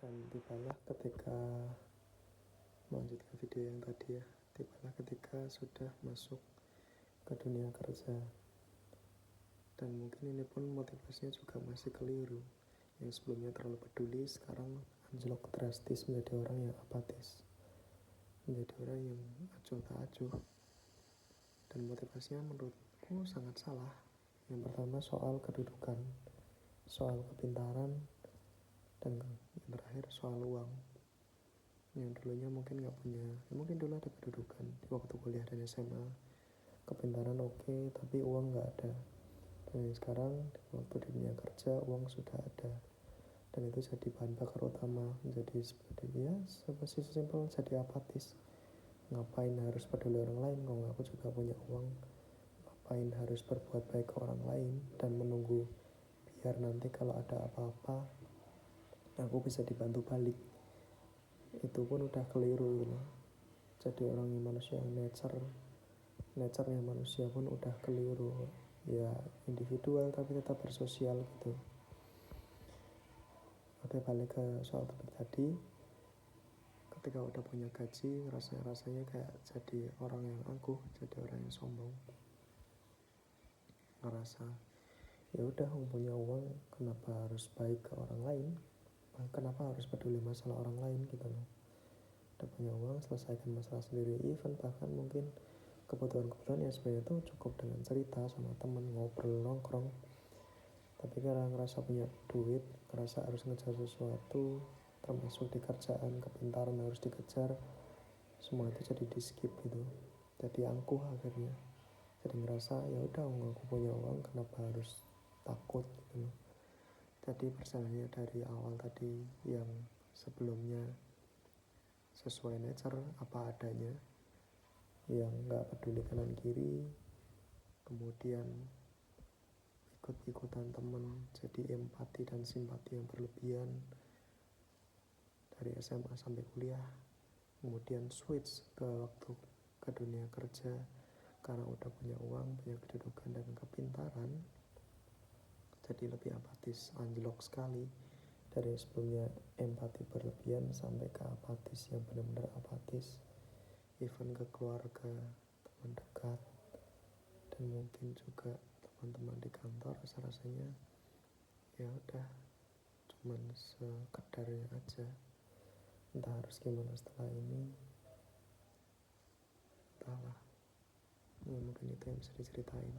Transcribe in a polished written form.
Dan tibalah ketika melanjutkan video yang tadi ya, tibalah ketika sudah masuk ke dunia kerja. Dan mungkin ini pun motivasinya juga masih keliru. Yang sebelumnya terlalu peduli, sekarang anjlok drastis menjadi orang yang apatis, menjadi orang yang acuh tak acuh. Dan motivasinya menurutku sangat salah. Yang pertama soal kedudukan, soal kepintaran, dan yang terakhir soal uang. Yang dulunya mungkin gak punya, mungkin dulu ada kedudukan di waktu kuliah dan SMA, kepintaran oke, tapi uang gak ada. Dan sekarang waktu di dunia kerja uang sudah ada, dan itu jadi bahan bakar utama, menjadi seperti ya seperti sesimpel jadi apatis. Ngapain harus peduli orang lain kalau aku juga punya uang? Ngapain harus berbuat baik ke orang lain dan menunggu biar nanti kalau ada apa-apa aku bisa dibantu balik? Itu pun udah keliru gitu. Jadi orang yang manusia yang nature-nya manusia pun udah keliru. Ya individual tapi tetap bersosial gitu. Oke, balik ke soal topik tadi. Ketika udah punya gaji, rasanya kayak jadi orang yang angkuh, jadi orang yang sombong. Ngerasa ya udah punya uang, kenapa harus baik ke orang lain? Kenapa harus peduli masalah orang lain gitu loh? Udah punya uang, selesaikan masalah sendiri. Even bahkan mungkin kebutuhan-kebutuhan yang sebenarnya itu cukup dengan cerita sama temen, ngobrol, nongkrong. Tapi karena ngerasa punya duit, ngerasa harus ngejar sesuatu, termasuk di kerjaan, kepintaran harus dikejar, semua itu jadi di skip gitu. Jadi angkuh akhirnya. Jadi ngerasa ya udah aku punya uang, kenapa harus takut gitu loh. Jadi perjalanannya dari awal tadi yang sebelumnya sesuai nature apa adanya, yang gak peduli kanan kiri, kemudian ikut-ikutan temen, jadi empati dan simpati yang berlebihan dari SMA sampai kuliah, kemudian switch ke waktu ke dunia kerja karena udah punya uang, punya kedudukan dan kepintaran, jadi lebih apatis, anjlok sekali. Dari sebelumnya empati berlebihan sampai ke apatis yang benar-benar apatis, even ke keluarga, teman dekat, dan mungkin juga teman-teman di kantor. Rasanya ya udah cuman sekedarnya aja. Entah harus gimana setelah ini, entahlah. Ya, mungkin itu yang bisa diceritain.